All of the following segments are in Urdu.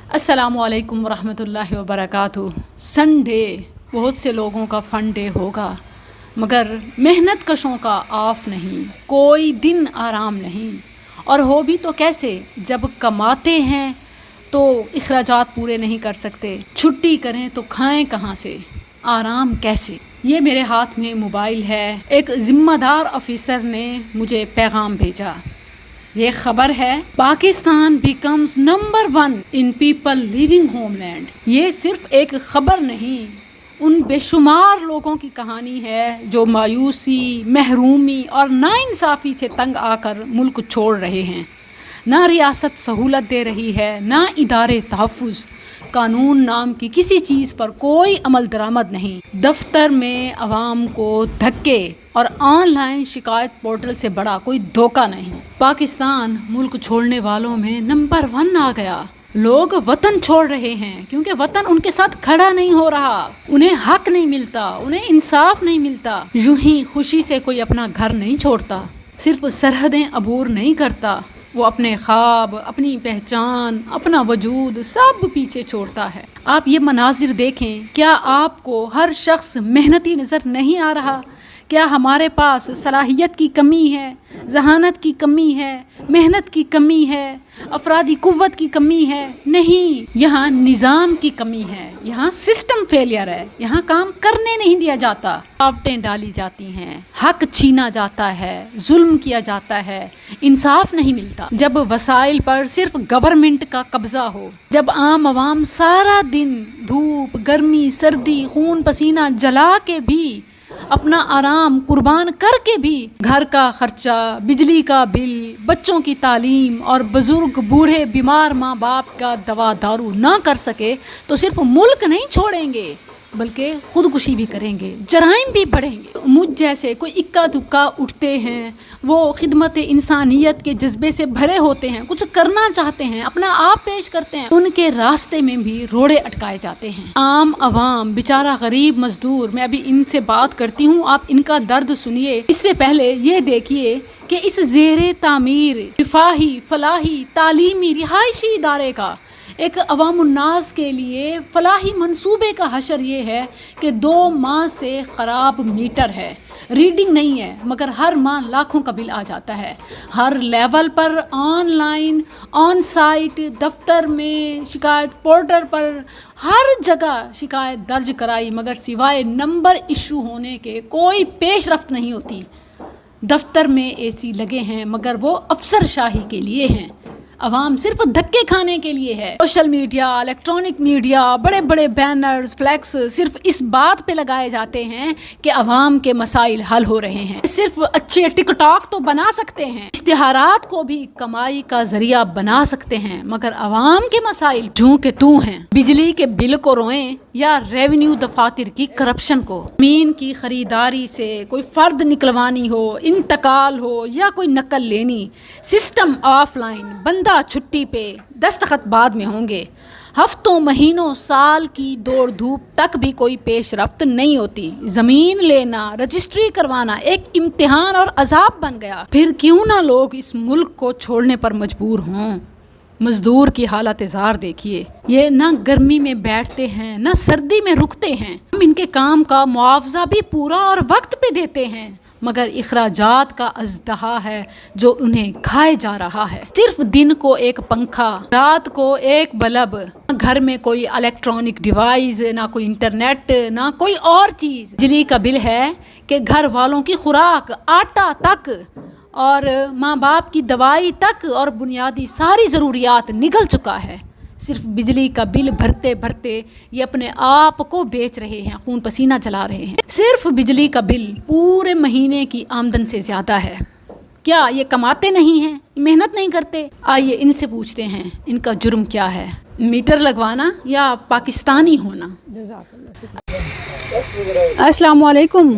السلام علیکم ورحمۃ اللہ وبرکاتہ۔ سنڈے بہت سے لوگوں کا فن ڈے ہوگا، مگر محنت کشوں کا آف نہیں، کوئی دن آرام نہیں۔ اور ہو بھی تو کیسے، جب کماتے ہیں تو اخراجات پورے نہیں کر سکتے، چھٹی کریں تو کھائیں کہاں سے، آرام کیسے۔ یہ میرے ہاتھ میں موبائل ہے، ایک ذمہ دار آفیسر نے مجھے پیغام بھیجا۔ یہ خبر ہے، Pakistan becomes number 1 in people living homeland. یہ صرف ایک خبر نہیں، ان بے شمار لوگوں کی کہانی ہے جو مایوسی، محرومی اور ناانصافی سے تنگ آ کر ملک چھوڑ رہے ہیں۔ نہ ریاست سہولت دے رہی ہے، نہ ادارے تحفظ، قانون نام کی کسی چیز پر کوئی عمل درآمد نہیں۔ دفتر میں عوام کو دھکے اور آن لائن شکایت پورٹل سے بڑا کوئی دھوکہ نہیں۔ پاکستان ملک چھوڑنے والوں میں نمبر 1 آ گیا۔ لوگ وطن چھوڑ رہے ہیں کیونکہ وطن ان کے ساتھ کھڑا نہیں ہو رہا، انہیں حق نہیں ملتا، انہیں انصاف نہیں ملتا۔ یوں ہی خوشی سے کوئی اپنا گھر نہیں چھوڑتا، صرف سرحدیں عبور نہیں کرتا، وہ اپنے خواب، اپنی پہچان، اپنا وجود سب پیچھے چھوڑتا ہے۔ آپ یہ مناظر دیکھیں، کیا آپ کو ہر شخص محنتی نظر نہیں آ رہا؟ کیا ہمارے پاس صلاحیت کی کمی ہے، ذہانت کی کمی ہے، محنت کی کمی ہے، افرادی قوت کی کمی ہے؟ نہیں، یہاں نظام کی کمی ہے، یہاں سسٹم فیلئر ہے، یہاں کام کرنے نہیں دیا جاتا، رکاوٹیں ڈالی جاتی ہیں، حق چھینا جاتا ہے، ظلم کیا جاتا ہے، انصاف نہیں ملتا۔ جب وسائل پر صرف گورنمنٹ کا قبضہ ہو، جب عام عوام سارا دن دھوپ، گرمی، سردی، خون پسینہ جلا کے بھی، اپنا آرام قربان کر کے بھی گھر کا خرچہ، بجلی کا بل، بچوں کی تعلیم اور بزرگ بوڑھے بیمار ماں باپ کا دوا دارو نہ کر سکے تو صرف ملک نہیں چھوڑیں گے بلکہ خودکشی بھی کریں گے، جرائم بھی بڑھیں گے۔ مجھ جیسے کوئی اکا دکا اٹھتے ہیں، وہ خدمت انسانیت کے جذبے سے بھرے ہوتے ہیں، کچھ کرنا چاہتے ہیں، اپنا آپ پیش کرتے ہیں، ان کے راستے میں بھی روڑے اٹکائے جاتے ہیں۔ عام عوام، بیچارہ غریب مزدور، میں ابھی ان سے بات کرتی ہوں، آپ ان کا درد سنیے۔ اس سے پہلے یہ دیکھیے کہ اس زیر تعمیر رفاہی، فلاحی، تعلیمی، رہائشی ادارے کا ایک عوام الناس کے لیے فلاحی منصوبے کا حشر یہ ہے کہ 2 ماہ سے خراب میٹر ہے، ریڈنگ نہیں ہے، مگر ہر ماہ لاکھوں کا بل آ جاتا ہے۔ ہر لیول پر، آن لائن، آن سائٹ، دفتر میں، شکایت پورٹل پر، ہر جگہ شکایت درج کرائی، مگر سوائے نمبر ایشو ہونے کے کوئی پیش رفت نہیں ہوتی۔ دفتر میں اے سی لگے ہیں مگر وہ افسر شاہی کے لیے ہیں، عوام صرف دھکے کھانے کے لیے ہے۔ سوشل میڈیا، الیکٹرانک میڈیا، بڑے بڑے بینرز، فلیکس صرف اس بات پہ لگائے جاتے ہیں کہ عوام کے مسائل حل ہو رہے ہیں۔ صرف اچھے ٹک ٹاک تو بنا سکتے ہیں، اشتہارات کو بھی کمائی کا ذریعہ بنا سکتے ہیں، مگر عوام کے مسائل جوں کہ توں ہیں۔ بجلی کے بل کو روئیں یا ریونیو دفاتر کی کرپشن کو، زمین کی خریداری سے کوئی فرد نکلوانی ہو، انتقال ہو یا کوئی نقل لینی، سسٹم آف لائن، بندہ چھٹی پہ، دستخط بعد میں ہوں گے۔ ہفتوں، مہینوں، سال کی دوڑ دھوپ تک بھی کوئی پیش رفت نہیں ہوتی۔ زمین لینا، رجسٹری کروانا ایک امتحان اور عذاب بن گیا۔ پھر کیوں نہ لوگ اس ملک کو چھوڑنے پر مجبور ہوں۔ مزدور کی حالت زار دیکھیے، یہ نہ گرمی میں بیٹھتے ہیں، نہ سردی میں رکتے ہیں۔ ہم ان کے کام کا معاوضہ بھی پورا اور وقت پہ دیتے ہیں، مگر اخراجات کا ازدہا ہے جو انہیں کھائے جا رہا ہے۔ صرف دن کو ایک پنکھا، رات کو ایک بلب، گھر میں کوئی الیکٹرانک ڈیوائس، نہ کوئی انٹرنیٹ، نہ کوئی اور چیز۔ بجلی کا بل ہے کہ گھر والوں کی خوراک، آٹا تک اور ماں باپ کی دوائی تک اور بنیادی ساری ضروریات نگل چکا ہے۔ صرف بجلی کا بل بھرتے بھرتے یہ اپنے آپ کو بیچ رہے ہیں، خون پسینہ جلا رہے ہیں۔ صرف بجلی کا بل پورے مہینے کی آمدن سے زیادہ ہے۔ کیا یہ کماتے نہیں ہیں، محنت نہیں کرتے؟ آئیے ان سے پوچھتے ہیں ان کا جرم کیا ہے، میٹر لگوانا یا پاکستانی ہونا؟ السلام علیکم۔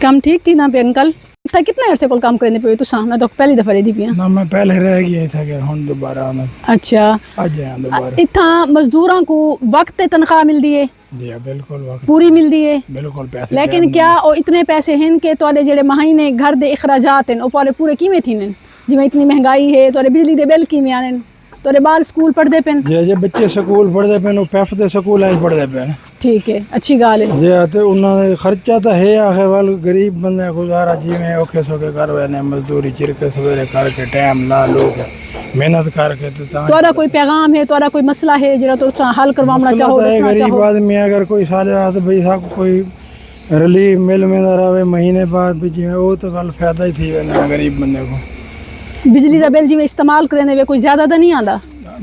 کم ٹھیک تھی نا پہ انکل؟ کتنے عرصے کو کام کرنے پہ تساں؟ میں تو پہلی دفعہ دی پیا نا، میں پہلے رہ گیا تھا کہ ہن دوبارہ آنا۔ اچھا، اج آیا دوبارہ۔ اتھاں مزدوراں کو وقت تے تنخواہ مل دی ہے؟ جی بالکل، وقت پوری مل دی ہے، بالکل پیسے۔ لیکن کیا او اتنے پیسے ہیں کہ تواڈے جڑے مہینے گھر دے اخراجات ہیں او پورے کیویں تھین؟ جویں اتنی مہنگائی ہے، تواڈے بجلی دے بل کیویں آنے؟ تورے بال سکول پڑھ دے پن؟ جی بچے سکول پڑھ دے پن، پیف دے سکول پڑھ دے پن. ٹھیک ہے، اچھی گال ہے. جی تے انہاں دے خرچہ تو ہے آخر وال غریب بندے گزارا جیویں اوکھے سوکھے کر وے نے مزدوری چرکے سویرے کر کے ٹائم لا لو کے محنت کر کے. تورا کوئی پیغام ہے، تورا کوئی مسئلہ ہے جڑا تو حل کروانا چاہو، دسنا غریب چاہو؟ آدمی اگر کوئی سال بعد بھئی صاحب کوئی ریلیف مل میں رہے مہینے بعد بھی جی وہ تو گل فائدہ ہی تھی وینا غریب بندے کو. بجلی دا بل جی استعمال کرنے وے کوئی زیادہ تو نہیں آندا؟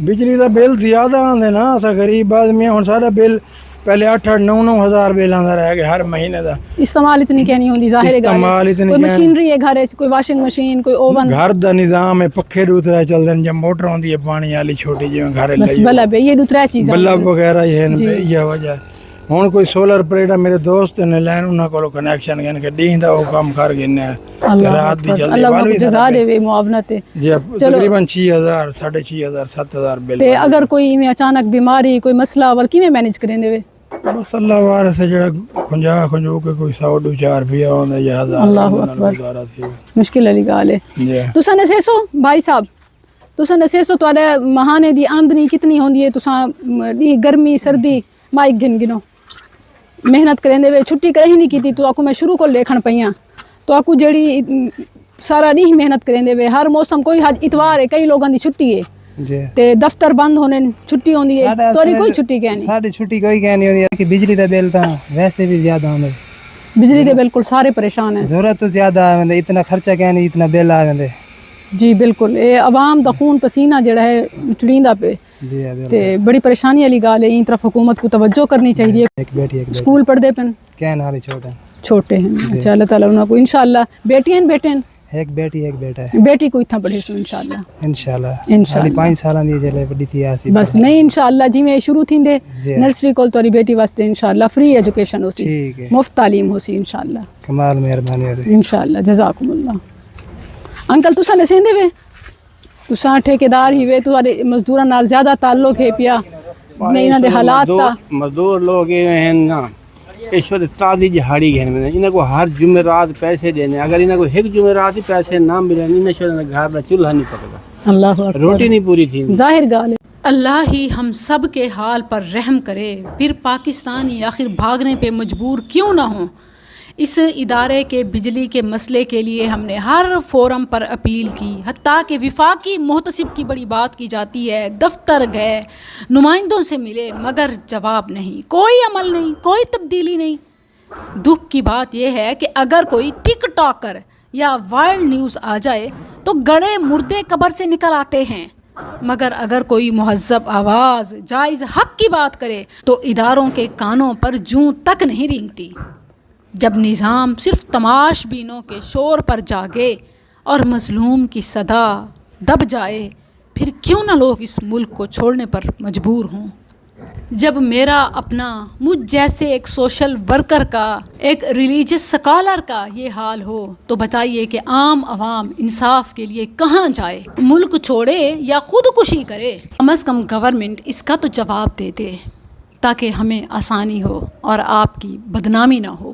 بجلی دا بل زیادہ آندے نا، اسا غریب آدمی ہن سارا بل پہلے 8-9 ہزار بل آندا رہ گیا ہر مہینے دا. استعمال اتنی کہنی ہوندی ظاہر ہے. استعمال اتنی کوئی مشینری ہے گھر وچ، کوئی واشنگ مشین، کوئی اوون، گھر دا نظام ہے، پکھے دوترے چلدے جب موٹر ہوندی ہے پانی والی چھوٹی جی گھر بس بلب ہے، یہ دوترا چیزاں بلب وغیرہ ہی ہیں. یہ وجہ ہن کوئی سولر پلیٹ میرے دوست نے لین انہاں کولوں کنیکشن گن کے دیندا وہ کام کر گنے رات دی جلدی اللہ جزا دے معاونت. جی تقریباً 6000 6500 7000 بل. تے اگر کوئی میں اچانک بیماری کوئی مسئلہ ور کیویں مینیج کریں دے؟ بس اللہ وارث ہے جڑا 50 کے کوئی 100-200 روپیہ ہوندا یا 1000. اللہ اکبر، مشکل والی گل ہے. جی تساں نے سو بھائی صاحب، تساں نے سو تواڈے مہانے دی آمدنی کتنی ہوندی ہے؟ تساں گرمی سردی مائک گنو محنت کریں دے، چھٹی کرے ہی نہیں کیتی تو آکو میں شروع کو لکھن پیاں تو آکو جڑی سارا نہیں محنت کریں دے، ہر موسم کوئی اتوار ہے، کئی لوگاں دی چھٹی ہے جی تے دفتر بند ہونے چھٹی ہوندی ہے، توری کوئی چھٹی کہنی؟ ساڈی چھٹی کوئی کہنی ہوندی ہے کہ بجلی دا بل تاں ویسے بھی زیادہ آندا ہے. بجلی دے بالکل سارے پریشان ہیں. ضرورت تو زیادہ آوندے، اتنا خرچہ کہنی اتنا بل آوندے. جی بالکل، اے عوام دا خون پسینہ جڑا ہے چڑیندا پہ جی تے بڑی پریشانی والی گال ہے. ان طرف حکومت کو توجہ کرنی چاہیے. ایک بیٹی سکول پڑھ دے پن؟ کہن حالی چھوٹے ہیں. اچھا اللہ تعالیٰ انہاں کو انشاءاللہ بیٹیاں بیٹے ہیں؟ ایک بیٹی ایک بیٹا ہے. بیٹی کو اتنا پڑھے سو انشاءاللہ. انشاءاللہ 5 سالاں دی جلے بڑی تھی آسی بس نہیں انشاءاللہ جی میں شروع تھیندے نرسری کول توری بیٹی واسطے انشاءاللہ فری ایجوکیشن ہوسی، مفت تعلیم ہوسی انشاءاللہ. کمال مہربانی ہے انشاءاللہ. جزاکم اللہ. انکل تساں نسیندے وے، تساں ٹھیکیدار ہی وے، تواڈے مزدوراں نال زیادہ تعلق ہے پیا نہیں انہاں دے حالات تا؟ مزدور لوگ ہیں نا اس وقت تازی جہاڑی گھن میں انہاں کو ہر جمعرات پیسے دینے، اگر انہاں کو ایک جمعرات ہی پیسے نہ ملے انہاں شاید گھر دا چولہا نہیں پکدا، اللہ اکبر، روٹی نہیں پوری تھی. ظاہر گال ہے. اللہ ہی ہم سب کے حال پر رحم کرے. پھر پاکستانی آخر بھاگنے پہ مجبور کیوں نہ ہوں. اس ادارے کے بجلی کے مسئلے کے لیے ہم نے ہر فورم پر اپیل کی، حتیٰ کہ وفاقی محتسب کی بڑی بات کی جاتی ہے، دفتر گئے، نمائندوں سے ملے، مگر جواب نہیں، کوئی عمل نہیں، کوئی تبدیلی نہیں. دکھ کی بات یہ ہے کہ اگر کوئی ٹک ٹاکر یا وائرل نیوز آ جائے تو گڑے مردے قبر سے نکل آتے ہیں، مگر اگر کوئی مہذب آواز جائز حق کی بات کرے تو اداروں کے کانوں پر جوں تک نہیں رینگتی. جب نظام صرف تماش بینوں کے شور پر جاگے اور مظلوم کی صدا دب جائے، پھر کیوں نہ لوگ اس ملک کو چھوڑنے پر مجبور ہوں. جب میرا اپنا مجھ جیسے ایک سوشل ورکر کا، ایک ریلیجس سکالر کا یہ حال ہو تو بتائیے کہ عام عوام انصاف کے لیے کہاں جائے؟ ملک چھوڑے یا خودکشی کرے؟ کم از کم گورنمنٹ اس کا تو جواب دے دے تاکہ ہمیں آسانی ہو اور آپ کی بدنامی نہ ہو.